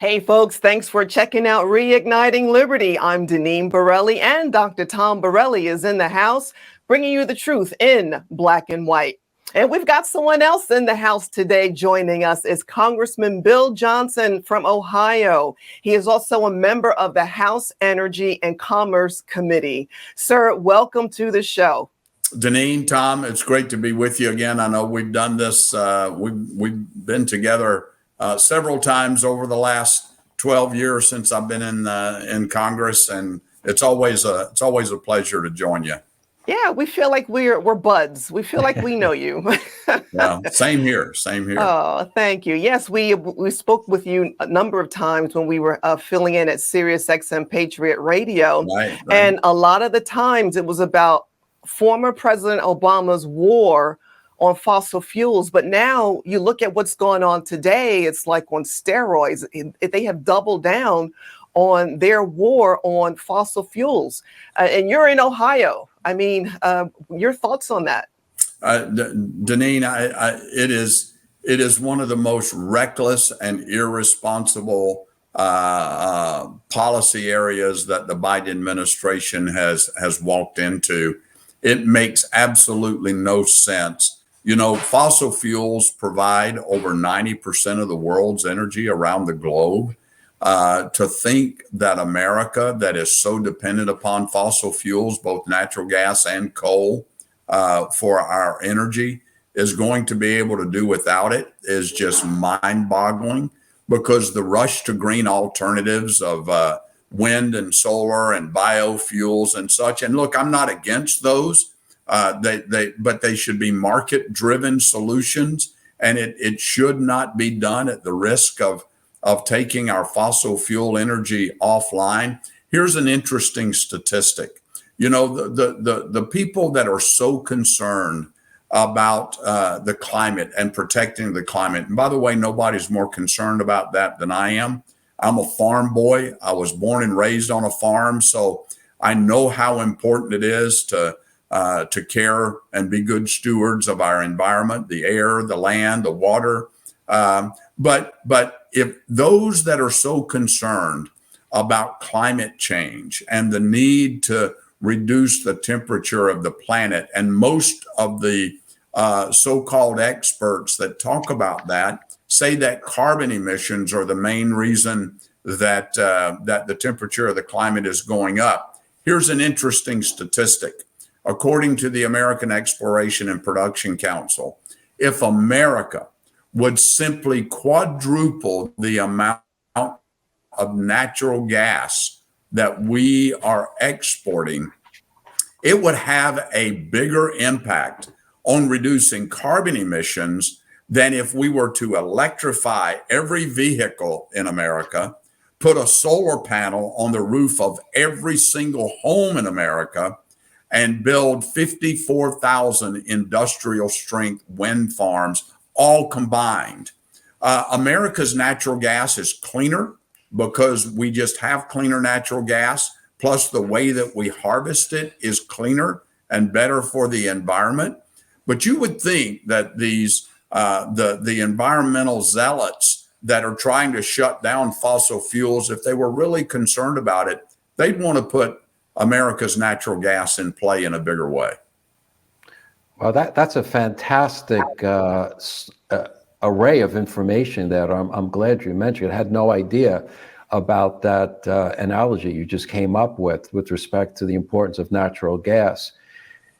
Hey folks, thanks for checking out Reigniting Liberty. I'm Deneen Borelli, and Dr. Tom Borelli is in the house, bringing you the truth in black and white. And we've got someone else in the house today. Joining us is Congressman Bill Johnson from Ohio. He is also a member of the House Energy and Commerce Committee. Sir, welcome to the show. Deneen, Tom, it's great to be with you again. I know we've done this. We've been together several times over the last 12 years since I've been in Congress, and it's always a pleasure to join you. Yeah, we feel like we're buds. We feel like we know you. Yeah, same here. Oh, thank you. Yes, we spoke with you a number of times when we were filling in at Sirius XM Patriot Radio, Right. And a lot of the times it was about former President Obama's war on fossil fuels. But now you look at what's going on today, it's like on steroids. They have doubled down on their war on fossil fuels. And you're in Ohio. I mean, your thoughts on that? Deneen, it is one of the most reckless and irresponsible policy areas that the Biden administration has walked into. It makes absolutely no sense. You know, fossil fuels provide over 90% of the world's energy around the globe. To think that America, that is so dependent upon fossil fuels, both natural gas and coal, for our energy, is going to be able to do without it is just mind-boggling, because the rush to green alternatives of wind and solar and biofuels and such. And look, I'm not against those. But they should be market-driven solutions, and it should not be done at the risk of taking our fossil fuel energy offline. Here's an interesting statistic. You know, the people that are so concerned about the climate and protecting the climate, and by the way, nobody's more concerned about that than I am. I'm a farm boy. I was born and raised on a farm, so I know how important it is to care and be good stewards of our environment, the air, the land, the water. But if those that are so concerned about climate change and the need to reduce the temperature of the planet, and most of the so-called experts that talk about that say that carbon emissions are the main reason that the temperature of the climate is going up. Here's an interesting statistic. According to the American Exploration and Production Council, if America would simply quadruple the amount of natural gas that we are exporting, it would have a bigger impact on reducing carbon emissions than if we were to electrify every vehicle in America, put a solar panel on the roof of every single home in America, and build 54,000 industrial strength wind farms, all combined. America's natural gas is cleaner because we just have cleaner natural gas, plus the way that we harvest it is cleaner and better for the environment. But you would think that these the environmental zealots that are trying to shut down fossil fuels, if they were really concerned about it, they'd want to put America's natural gas in play in a bigger way. Well, that's a fantastic array of information that I'm glad you mentioned. I had no idea about that analogy you just came up with respect to the importance of natural gas.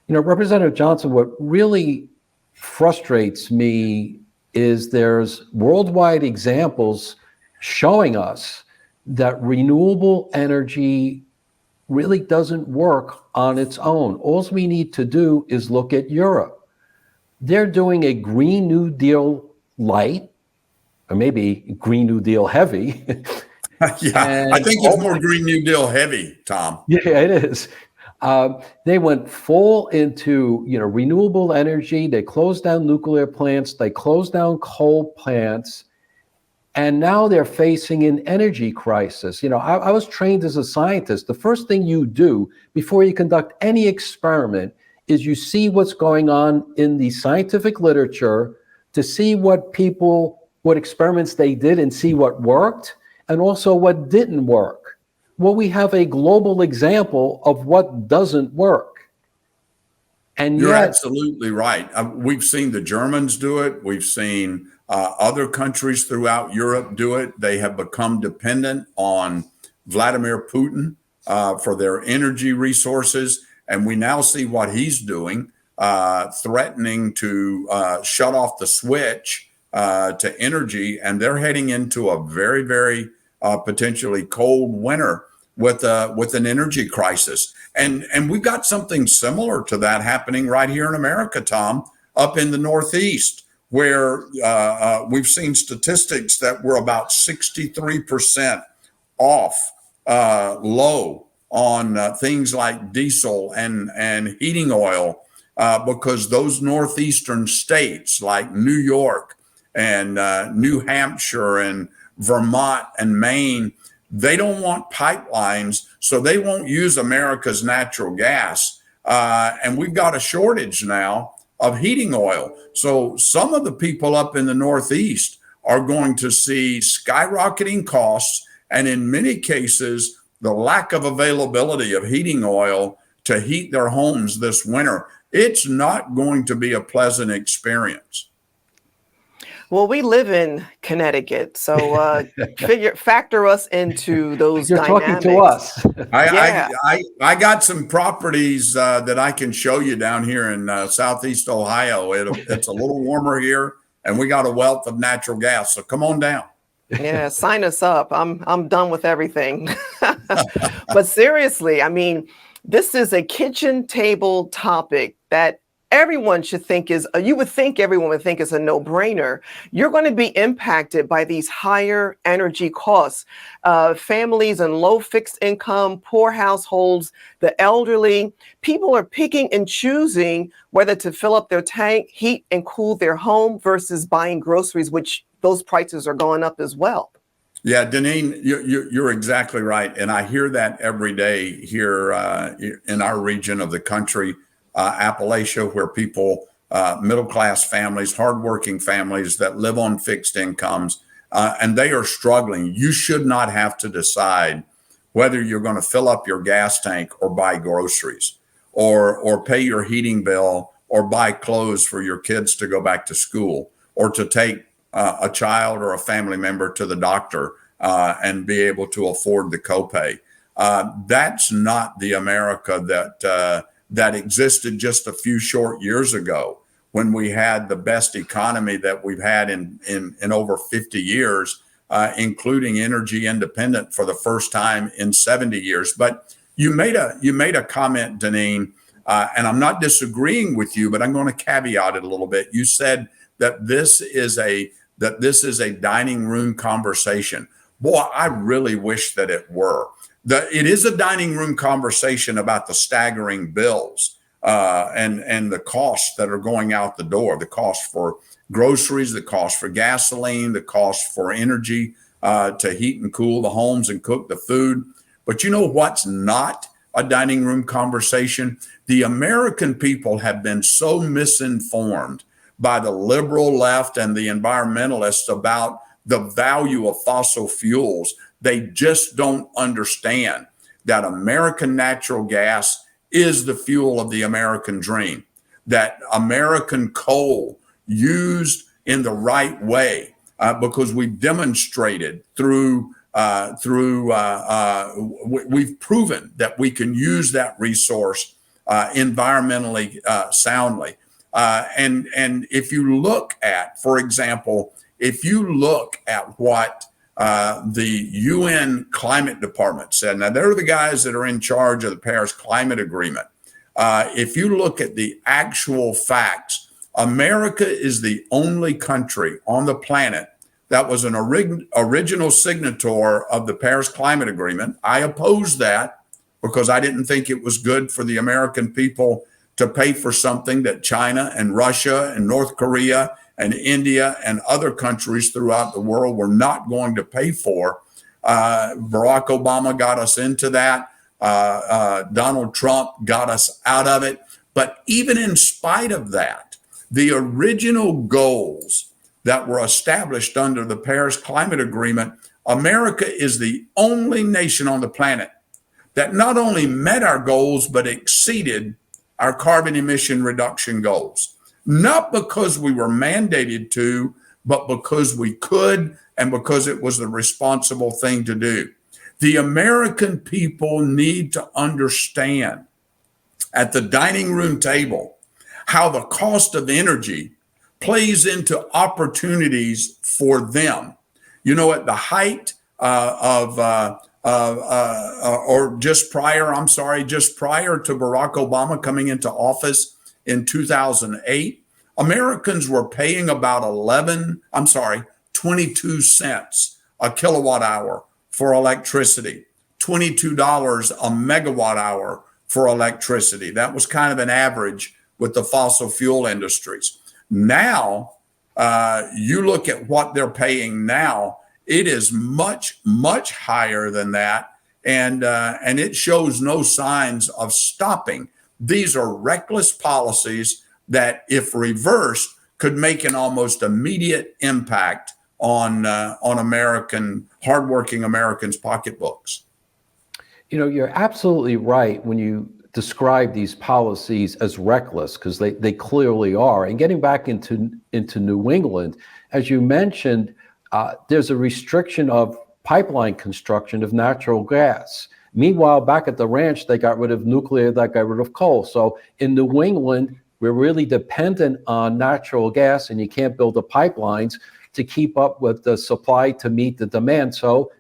You know, Representative Johnson, what really frustrates me is there's worldwide examples showing us that renewable energy really doesn't work on its own. All we need to do is look at Europe. They're doing a Green New Deal light, or maybe Green New Deal heavy. Yeah, I think it's more Green New Deal heavy, Tom. Yeah, it is. They went full into renewable energy. They closed down nuclear plants. They closed down coal plants. And now they're facing an energy crisis. I was trained as a scientist. The first thing you do before you conduct any experiment is you see what's going on in the scientific literature to see what experiments they did and see what worked. and also what didn't work. Well, we have a global example of what doesn't work. And You're yet, absolutely right. We've seen the Germans do it. We've seen other countries throughout Europe do it. They have become dependent on Vladimir Putin for their energy resources. And we now see what he's doing, threatening to shut off the switch to energy. And they're heading into a very, very potentially cold winter with an energy crisis. And we've got something similar to that happening right here in America, Tom, up in the Northeast, where we've seen statistics that we're about 63% off low on things like diesel and heating oil because those northeastern states like New York and New Hampshire and Vermont and Maine, they don't want pipelines, so they won't use America's natural gas. And we've got a shortage now of heating oil. So some of the people up in the Northeast are going to see skyrocketing costs, and in many cases, the lack of availability of heating oil to heat their homes this winter. It's not going to be a pleasant experience. Well, we live in Connecticut, so factor us into those you're dynamics. talking to us. I got some properties that I can show you down here in Southeast Ohio. It's a little warmer here, and we got a wealth of natural gas. So come on down. Yeah, sign us up. I'm done with everything. But seriously, I mean, this is a kitchen table topic that everyone should think you would think everyone would think is a no-brainer. You're going to be impacted by these higher energy costs. Families and low fixed income, poor households, the elderly, people are picking and choosing whether to fill up their tank, heat and cool their home versus buying groceries, which those prices are going up as well. Yeah, Deneen, you're exactly right. And I hear that every day here in our region of the country. Appalachia, where people, middle-class families, hardworking families that live on fixed incomes, and they are struggling. You should not have to decide whether you're going to fill up your gas tank or buy groceries or pay your heating bill or buy clothes for your kids to go back to school or to take a child or a family member to the doctor and be able to afford the copay. That's not the America that existed just a few short years ago when we had the best economy that we've had in over 50 years, including energy independent for the first time in 70 years. But you made a comment, Deneen, and I'm not disagreeing with you, but I'm going to caveat it a little bit. You said that this is a dining room conversation. Boy, I really wish that it were. It is a dining room conversation about the staggering bills and the costs that are going out the door, the cost for groceries, the cost for gasoline, the cost for energy to heat and cool the homes and cook the food. But you know what's not a dining room conversation? The American people have been so misinformed by the liberal left and the environmentalists about the value of fossil fuels. They just don't understand that American natural gas is the fuel of the American dream, that American coal used in the right way, because we've demonstrated we've proven that we can use that resource environmentally soundly. And if you look at, for example, if you look at what the UN Climate Department said, now they're the guys that are in charge of the Paris Climate Agreement. If you look at the actual facts, America is the only country on the planet that was an original signator of the Paris Climate Agreement. I opposed that because I didn't think it was good for the American people to pay for something that China and Russia and North Korea and India and other countries throughout the world were not going to pay for. Barack Obama got us into that. Donald Trump got us out of it. But even in spite of that, the original goals that were established under the Paris Climate Agreement, America is the only nation on the planet that not only met our goals, but exceeded our carbon emission reduction goals. Not because we were mandated to, but because we could and because it was the responsible thing to do. The American people need to understand at the dining room table how the cost of energy plays into opportunities for them. You know, at the height just prior to Barack Obama coming into office in 2008, Americans were paying about 22 cents a kilowatt hour for electricity, $22 a megawatt hour for electricity. That was kind of an average with the fossil fuel industries. Now, you look at what they're paying now, it is much, much higher than that. And it shows no signs of stopping. These are reckless policies that, if reversed, could make an almost immediate impact on hardworking Americans' pocketbooks. You know, you're absolutely right when you describe these policies as reckless, because they clearly are. And getting back into New England, as you mentioned, there's a restriction of pipeline construction of natural gas. Meanwhile, back at the ranch, they got rid of nuclear, they got rid of coal. So in New England, we're really dependent on natural gas, and you can't build the pipelines to keep up with the supply to meet the demand. So,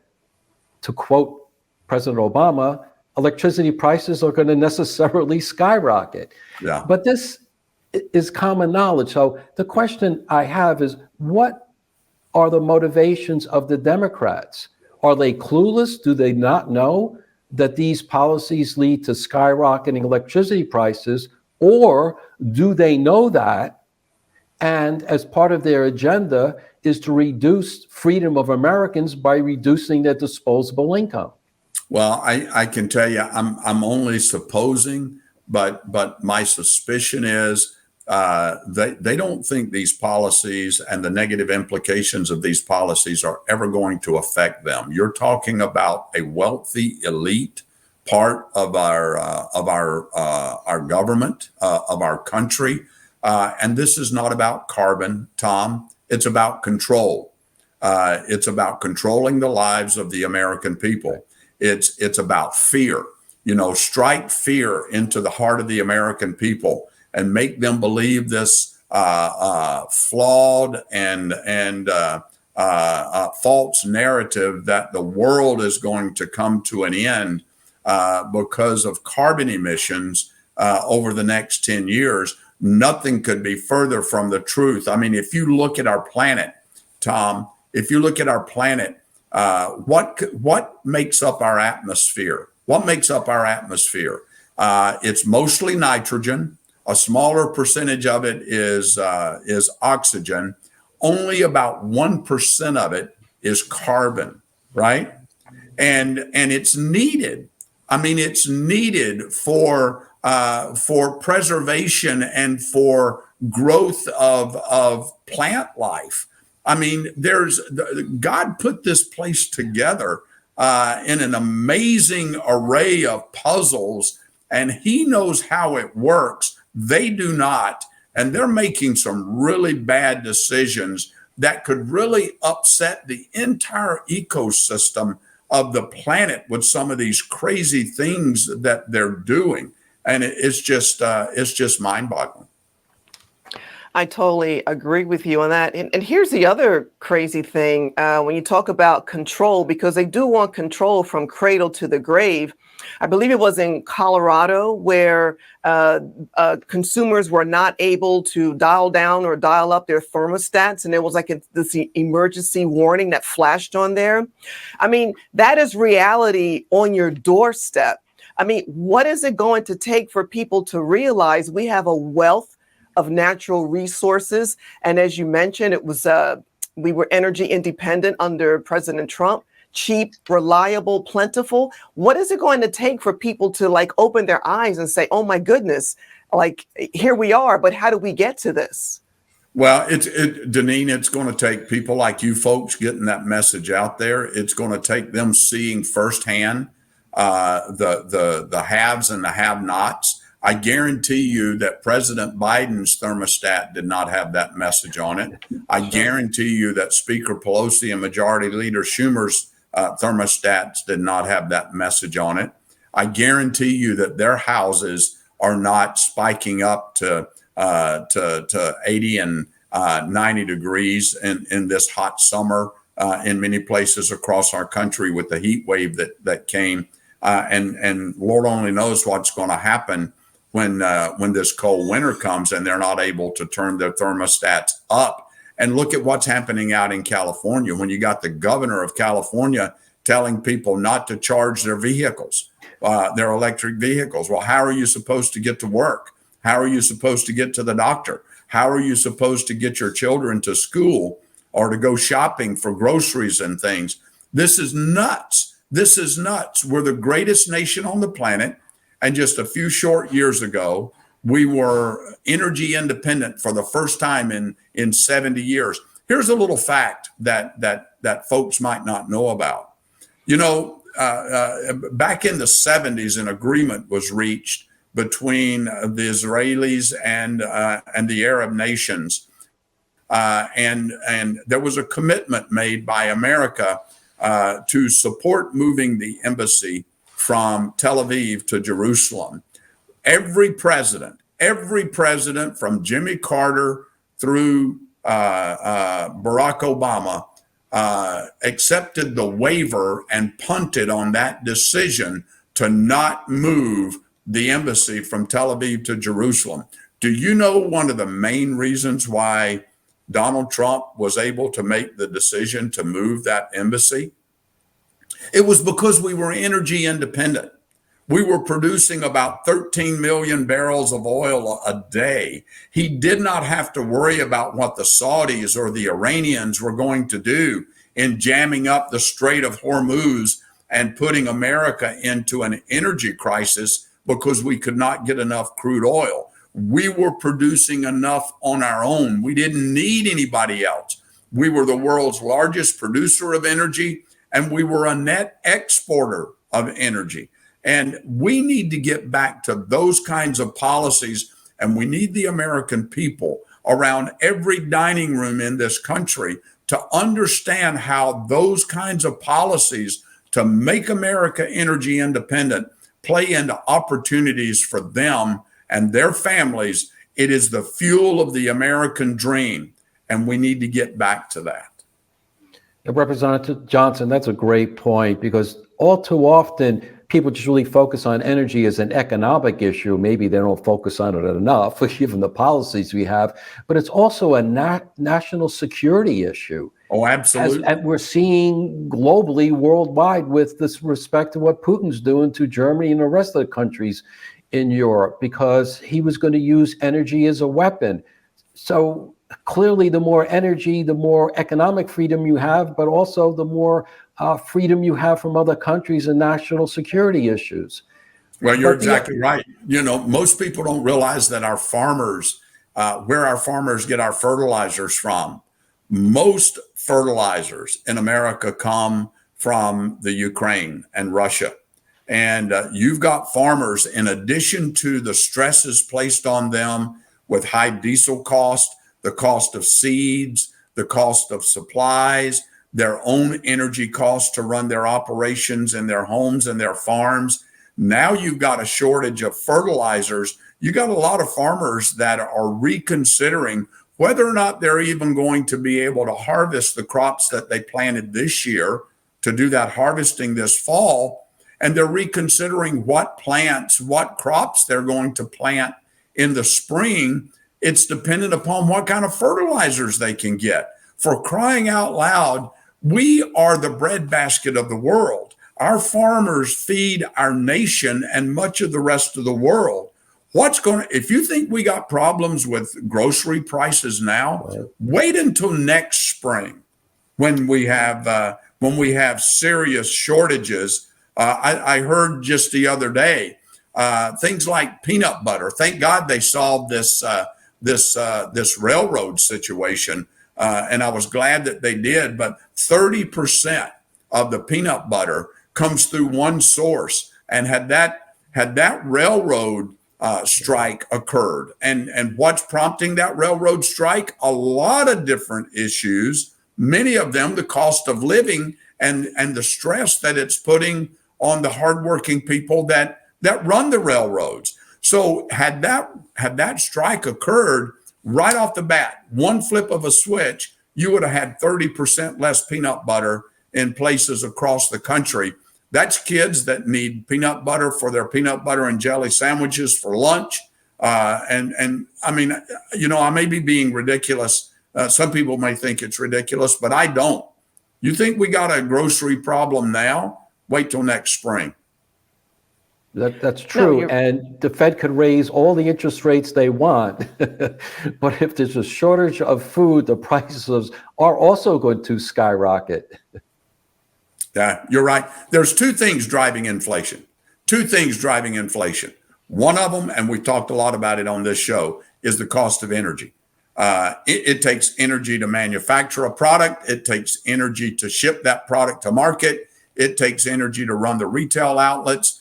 to quote President Obama, electricity prices are going to necessarily skyrocket. Yeah. But this is common knowledge. So the question I have is, what are the motivations of the Democrats? Are they clueless? Do they not know that these policies lead to skyrocketing electricity prices? Or do they know that, and as part of their agenda is to reduce freedom of Americans by reducing their disposable income? Well, I can tell you, I'm only supposing, but my suspicion is they don't think these policies and the negative implications of these policies are ever going to affect them. You're talking about a wealthy elite part of our government, of our country, and this is not about carbon, Tom. It's about control. It's about controlling the lives of the American people. It's about fear. You know, strike fear into the heart of the American people and make them believe this flawed and false narrative that the world is going to come to an end because of carbon emissions over the next 10 years. Nothing could be further from the truth. I mean, if you look at our planet, Tom, if you look at our planet, what makes up our atmosphere? What makes up our atmosphere? It's mostly nitrogen. A smaller percentage of it is oxygen. Only about 1% of it is carbon, right? And it's needed. I mean, it's needed for preservation and for growth of plant life. I mean, God put this place together in an amazing array of puzzles, and He knows how it works. They do not, and they're making some really bad decisions that could really upset the entire ecosystem of the planet with some of these crazy things that they're doing, and it's just mind-boggling. I totally agree with you on that. And here's the other crazy thing when you talk about control, because they do want control from cradle to the grave. I believe it was in Colorado where consumers were not able to dial down or dial up their thermostats. And there was like this emergency warning that flashed on there. I mean, that is reality on your doorstep. I mean, what is it going to take for people to realize we have a wealth of natural resources? And as you mentioned, it was we were energy independent under President Trump. Cheap, reliable, plentiful. What is it going to take for people to like open their eyes and say, oh my goodness, like here we are, but how do we get to this? Well, Deneen, it's going to take people like you folks getting that message out there. It's going to take them seeing firsthand the haves and the have-nots. I guarantee you that President Biden's thermostat did not have that message on it. I guarantee you that Speaker Pelosi and Majority Leader Schumer's thermostats did not have that message on it. I guarantee you that their houses are not spiking up to 80 and 90 degrees in this hot summer in many places across our country with the heat wave that came. And Lord only knows what's going to happen when this cold winter comes and they're not able to turn their thermostats up. And look at what's happening out in California when you got the governor of California telling people not to charge their vehicles, their electric vehicles. Well, how are you supposed to get to work? How are you supposed to get to the doctor? How are you supposed to get your children to school or to go shopping for groceries and things? This is nuts. This is nuts. We're the greatest nation on the planet. And just a few short years ago, we were energy independent for the first time in 70 years. Here's a little fact that folks might not know about. You know, back in the 70s, an agreement was reached between the Israelis and the Arab nations. And there was a commitment made by America to support moving the embassy from Tel Aviv to Jerusalem. Every president from Jimmy Carter through Barack Obama accepted the waiver and punted on that decision to not move the embassy from Tel Aviv to Jerusalem. Do you know one of the main reasons why Donald Trump was able to make the decision to move that embassy? It was because we were energy independent. We were producing about 13 million barrels of oil a day. He did not have to worry about what the Saudis or the Iranians were going to do in jamming up the Strait of Hormuz and putting America into an energy crisis because we could not get enough crude oil. We were producing enough on our own. We didn't need anybody else. We were the world's largest producer of energy, and we were a net exporter of energy. And we need to get back to those kinds of policies, and we need the American people around every dining room in this country to understand how those kinds of policies to make America energy independent play into opportunities for them and their families. It is the fuel of the American dream, and we need to get back to that. Representative Johnson, that's a great point, because all too often people just really focus on energy as an economic issue. Maybe they don't focus on it enough, given the policies we have, but it's also a national security issue. Oh, absolutely. And we're seeing globally, worldwide, with this respect to what Putin's doing to Germany and the rest of the countries in Europe, because he was going to use energy as a weapon. So clearly, the more energy, the more economic freedom you have, but also the more freedom you have from other countries and national security issues. Well, you're exactly right. You know, most people don't realize that our farmers, where our farmers get our fertilizers from. Most fertilizers in America come from the Ukraine and Russia. And you've got farmers, in addition to the stresses placed on them with high diesel cost, the cost of seeds, the cost of supplies, their own energy costs to run their operations in their homes and their farms. Now you've got a shortage of fertilizers. You got a lot of farmers that are reconsidering whether or not they're even going to be able to harvest the crops that they planted this year, to do that harvesting this fall. And they're reconsidering what plants, what crops they're going to plant in the spring. It's dependent upon what kind of fertilizers they can get. For crying out loud, we are the breadbasket of the world. Our farmers feed our nation and much of the rest of the world. If you think we got problems with grocery prices now, wait until next spring when we have serious shortages. I heard just the other day, things like peanut butter. Thank God they solved this this railroad situation, and I was glad that they did. But 30% of the peanut butter comes through one source, and had that railroad strike occurred, and what's prompting that railroad strike? A lot of different issues. Many of them the cost of living and the stress that it's putting on the hardworking people that run the railroads. So had that strike occurred right off the bat, one flip of a switch, you would have had 30% less peanut butter in places across the country. That's kids that need peanut butter for their peanut butter and jelly sandwiches for lunch. And I mean, I may be being ridiculous. Some people may think it's ridiculous, but I don't. You think we got a grocery problem now? Wait till next spring. That's true. No, and the Fed could raise all the interest rates they want. But if there's a shortage of food, the prices are also going to skyrocket. Yeah, you're right. There's two things driving inflation. One of them, and we've talked a lot about it on this show, is the cost of energy. It takes energy to manufacture a product. It takes energy to ship that product to market. It takes energy to run the retail outlets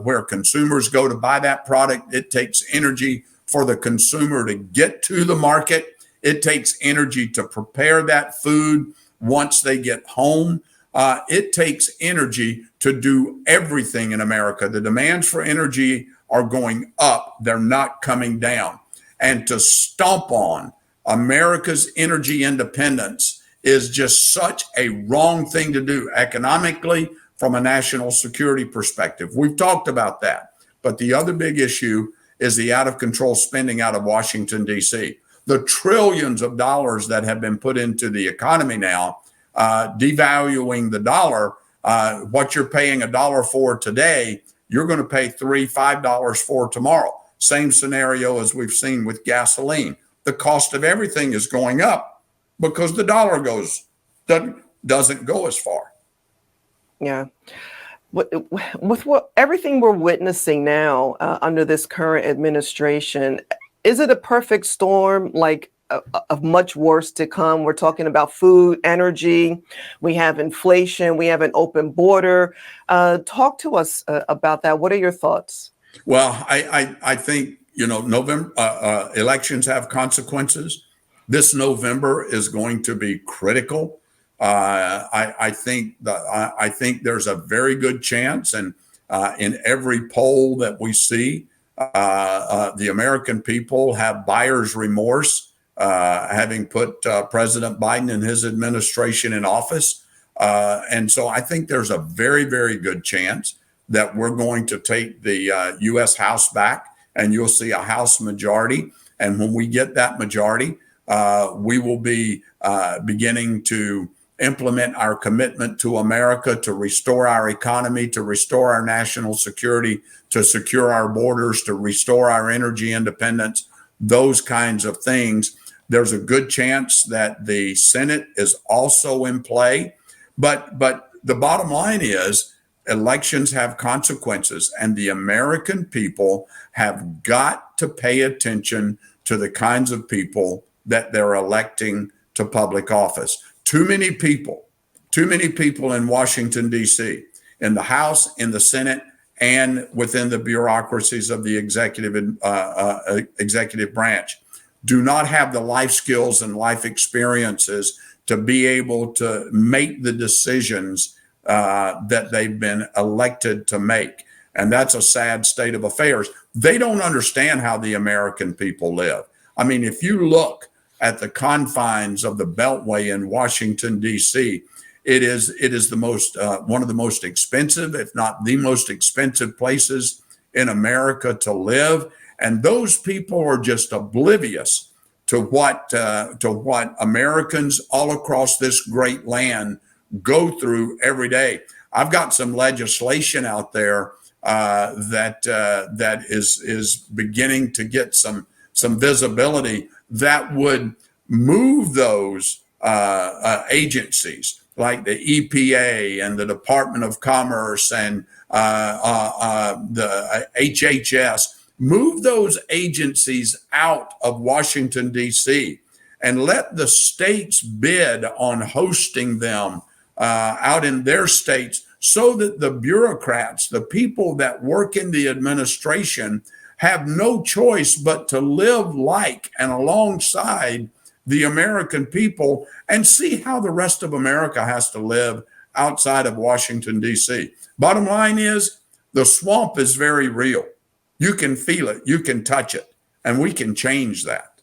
where consumers go to buy that product. It takes energy for the consumer to get to the market. It takes energy to prepare that food once they get home. It takes energy to do everything in America. The demands for energy are going up. They're not coming down. And to stomp on America's energy independence is just such a wrong thing to do economically, from a national security perspective. We've talked about that. But the other big issue is the out of control spending out of Washington, D.C. The trillions of dollars that have been put into the economy now, devaluing the dollar. What you're paying $1 for today, you're going to pay $3, $5 for tomorrow. Same scenario as we've seen with gasoline. The cost of everything is going up because the dollar doesn't go as far. Yeah. With everything we're witnessing now under this current administration, is it a perfect storm, like of much worse to come? We're talking about food, energy, we have inflation, we have an open border. Talk to us about that. What are your thoughts? Well, I think, November elections have consequences. This November is going to be critical. I think there's a very good chance, and in every poll that we see, the American people have buyer's remorse, having put President Biden and his administration in office. And so I think there's a very, very good chance that we're going to take the U.S. House back, and you'll see a House majority. And when we get that majority, we will be beginning to implement our commitment to America, to restore our economy, to restore our national security, to secure our borders, to restore our energy independence, those kinds of things. There's a good chance that the Senate is also in play. But the bottom line is elections have consequences, and the American people have got to pay attention to the kinds of people that they're electing to public office. Too many people in Washington, D.C., in the House, in the Senate, and within the bureaucracies of the executive branch do not have the life skills and life experiences to be able to make the decisions that they've been elected to make. And that's a sad state of affairs. They don't understand how the American people live. I mean, if you look at the confines of the Beltway in Washington, D.C., it is the most one of the most expensive, if not the most expensive places in America to live. And those people are just oblivious to what Americans all across this great land go through every day. I've got some legislation out there that is beginning to get some visibility that would move those agencies like the EPA and the Department of Commerce and the HHS Move those agencies out of Washington, D.C., and let the states bid on hosting them out in their states, so that the bureaucrats, the people that work in the administration, have no choice but to live like and alongside the American people, and see how the rest of America has to live outside of Washington, D.C. Bottom line is, the swamp is very real. You can feel it, you can touch it, and we can change that.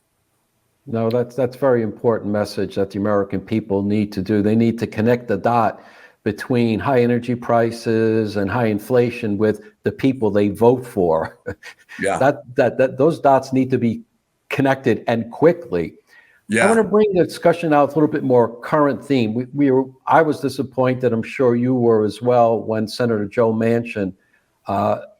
No, that's very important message that the American people need to do. They need to connect the dot between high energy prices and high inflation with the people they vote for. Yeah. That those dots need to be connected, and quickly. Yeah. I want to bring the discussion out a little bit more current theme. I was disappointed, I'm sure you were as well, when Senator Joe Manchin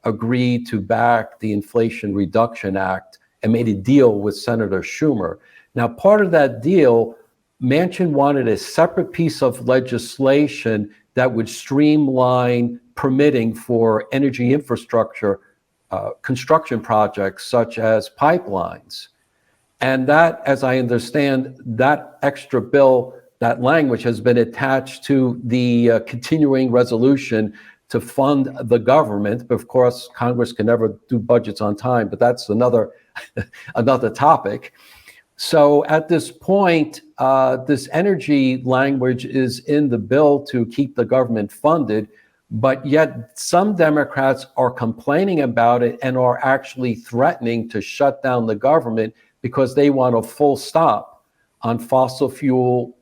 agreed to back the Inflation Reduction Act and made a deal with Senator Schumer. Now, part of that deal, Manchin wanted a separate piece of legislation that would streamline permitting for energy infrastructure construction projects such as pipelines. And that, as I understand, that extra bill, that language has been attached to the continuing resolution to fund the government. But of course, Congress can never do budgets on time, but that's another topic. So at this point, this energy language is in the bill to keep the government funded, but yet some Democrats are complaining about it and are actually threatening to shut down the government because they want a full stop on fossil fuel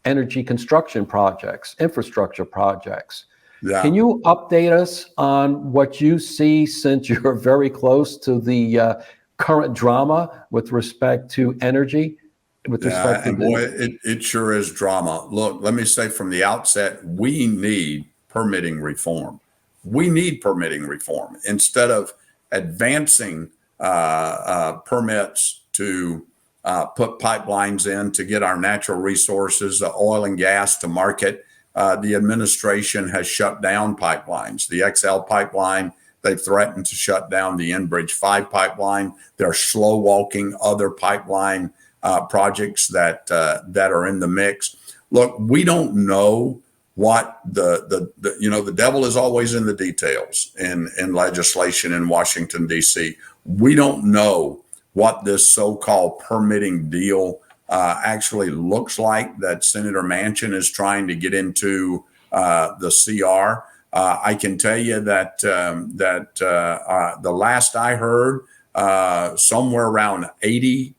energy construction projects, infrastructure projects. Yeah. Can you update us on what you see, since you're very close to the current drama with respect to energy? It sure is drama. Look, let me say from the outset, we need permitting reform. We need permitting reform. Instead of advancing permits to put pipelines in to get our natural resources, oil and gas, to market, the administration has shut down pipelines. The XL pipeline, they've threatened to shut down the Enbridge 5 pipeline. They're slow walking other pipeline projects that are in the mix. Look, we don't know what the devil is always in the details in legislation in Washington, D.C. We don't know what this so-called permitting deal actually looks like that Senator Manchin is trying to get into the CR. I can tell you that the last I heard, somewhere around 80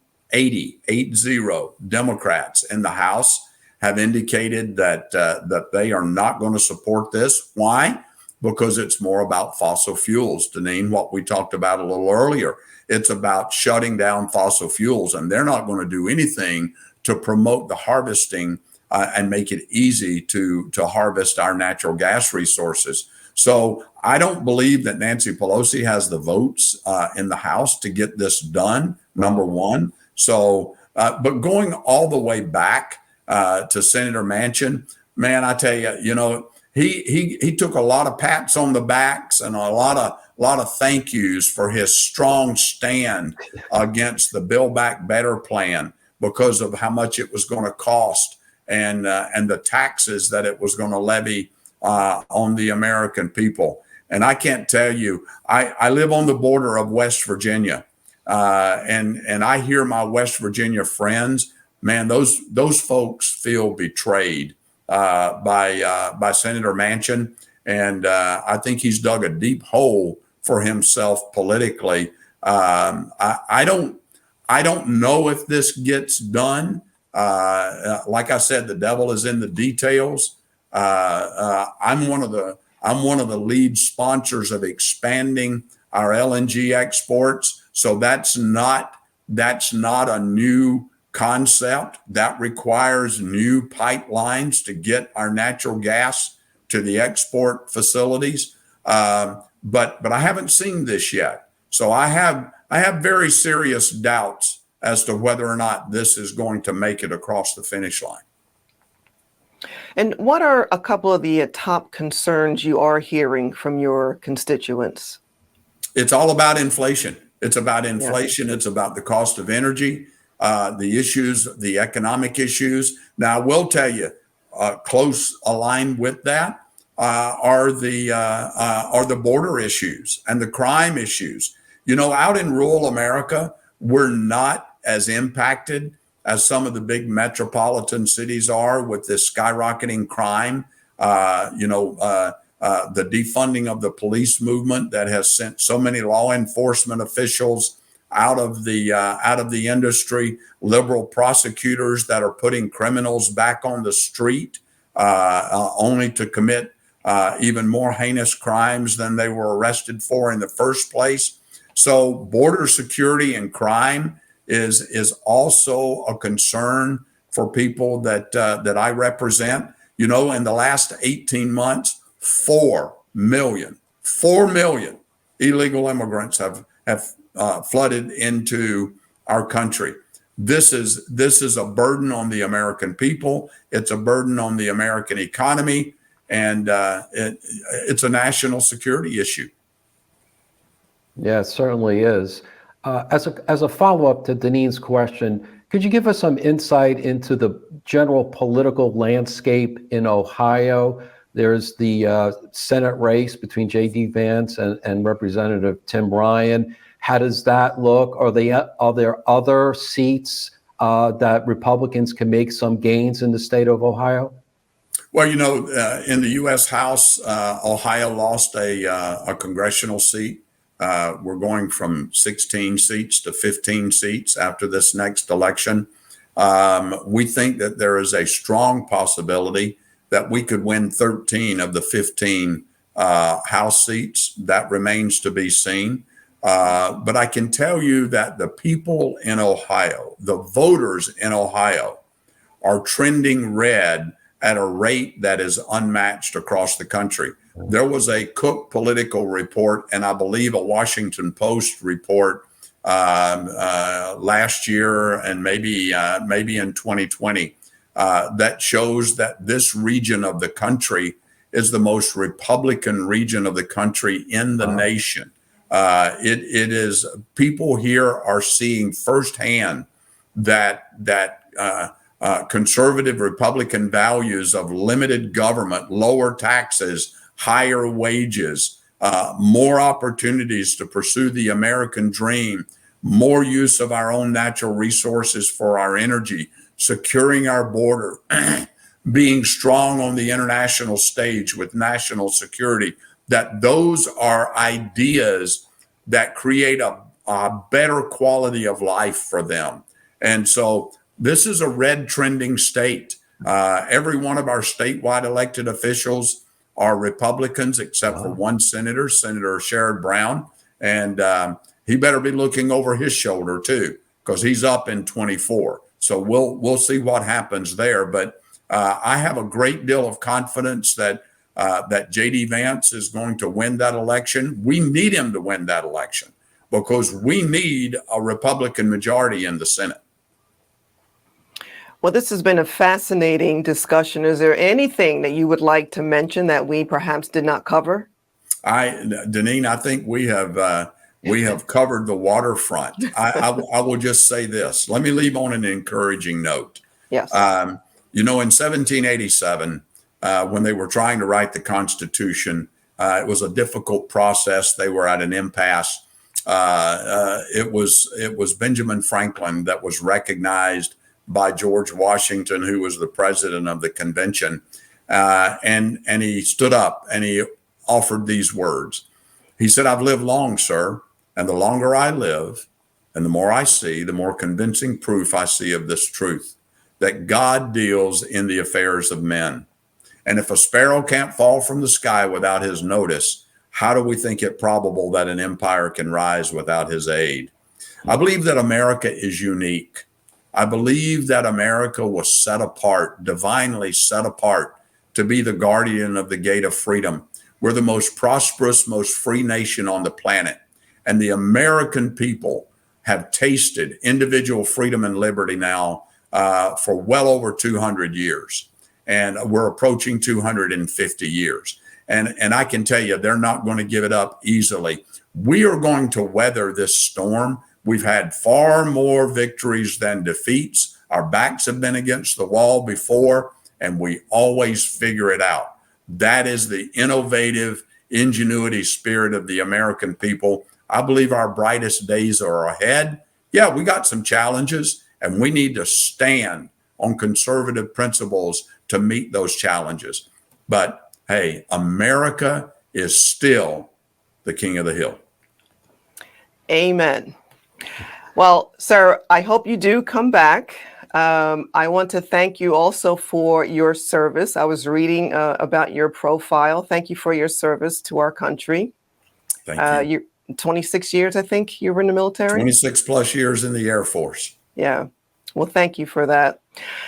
Democrats in the House have indicated that they are not going to support this. Why? Because it's more about fossil fuels, Deneen, what we talked about a little earlier. It's about shutting down fossil fuels, and they're not going to do anything to promote the harvesting and make it easy to harvest our natural gas resources. So I don't believe that Nancy Pelosi has the votes in the House to get this done, number one. So, but going all the way back to Senator Manchin, man, I tell you, he took a lot of pats on the backs and a lot of thank yous for his strong stand against the Build Back Better plan because of how much it was going to cost and the taxes that it was going to levy on the American people. And I can't tell you, I live on the border of West Virginia, and I hear my West Virginia friends, man, those folks feel betrayed by Senator Manchin, and I think he's dug a deep hole for himself politically. I don't know if this gets done. Like I said, the devil is in the details. I'm one of the lead sponsors of expanding our LNG exports. So that's not a new concept. That requires new pipelines to get our natural gas to the export facilities. But I haven't seen this yet. So I have very serious doubts as to whether or not this is going to make it across the finish line. And what are a couple of the top concerns you are hearing from your constituents? It's all about inflation. It's about Yes. inflation. It's about the cost of energy, the issues, the economic issues. Now, I will tell you, close aligned with that are the border issues and the crime issues. You know, out in rural America, we're not as impacted as some of the big metropolitan cities are with this skyrocketing crime. The defunding of the police movement that has sent so many law enforcement officials out of the industry, liberal prosecutors that are putting criminals back on the street only to commit even more heinous crimes than they were arrested for in the first place. So border security and crime is also a concern for people that I represent. You know, in the last 18 months, 4 million illegal immigrants have flooded into our country. This is a burden on the American people. It's a burden on the American economy, and it's a national security issue. Yeah, it certainly is. As a follow-up to Deneen's question, could you give us some insight into the general political landscape in Ohio? There's the Senate race between J.D. Vance and Representative Tim Ryan. How does that look? Are there other seats that Republicans can make some gains in the state of Ohio? Well, you know, in the U.S. House, Ohio lost a congressional seat. We're going from 16 seats to 15 seats after this next election. We think that there is a strong possibility that we could win 13 of the 15 House seats. That remains to be seen. But I can tell you that the people in Ohio, the voters in Ohio, are trending red at a rate that is unmatched across the country. There was a Cook political report, and I believe a Washington Post report last year, and maybe in 2020, that shows that this region of the country is the most Republican region of the country in the nation. It is, people here are seeing firsthand that conservative Republican values of limited government, lower taxes, higher wages, more opportunities to pursue the American dream, more use of our own natural resources for our energy, securing our border, being strong on the international stage with national security, that those are ideas that create a better quality of life for them. And so this is a red trending state. Every one of our statewide elected officials are Republicans, except for one senator, Senator Sherrod Brown. And he better be looking over his shoulder too, because he's up in 24. So we'll see what happens there. But I have a great deal of confidence that J.D. Vance is going to win that election. We need him to win that election because we need a Republican majority in the Senate. Well, this has been a fascinating discussion. Is there anything that you would like to mention that we perhaps did not cover? Deneen, I think we have covered the waterfront. I will just say this. Let me leave on an encouraging note. Yes. You know, in 1787, when they were trying to write the Constitution, it was a difficult process. They were at an impasse. It was Benjamin Franklin that was recognized by George Washington, who was the president of the convention. And he stood up and he offered these words. He said, "I've lived long, sir, and the longer I live and the more I see, the more convincing proof I see of this truth, that God deals in the affairs of men. And if a sparrow can't fall from the sky without his notice, how do we think it probable that an empire can rise without his aid?" I believe that America is unique. I believe that America was set apart, divinely set apart, to be the guardian of the gate of freedom. We're the most prosperous, most free nation on the planet. And the American people have tasted individual freedom and liberty now for well over 200 years. And we're approaching 250 years. And I can tell you, they're not going to give it up easily. We are going to weather this storm. We've had far more victories than defeats. Our backs have been against the wall before, and we always figure it out. That is the innovative ingenuity spirit of the American people. I believe our brightest days are ahead. Yeah, we got some challenges, and we need to stand on conservative principles to meet those challenges. But hey, America is still the king of the hill. Amen. Well, sir, I hope you do come back. I want to thank you also for your service. I was reading about your profile. Thank you for your service to our country. Thank you. 26 years, I think you were in the military. 26 plus years in the Air Force. Yeah. Well, thank you for that.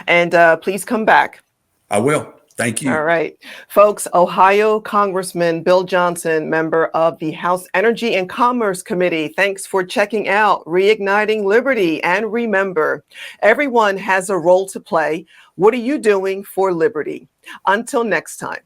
And please come back. I will. Thank you. All right. Folks, Ohio Congressman Bill Johnson, member of the House Energy and Commerce Committee. Thanks for checking out Reigniting Liberty. And remember, everyone has a role to play. What are you doing for liberty? Until next time.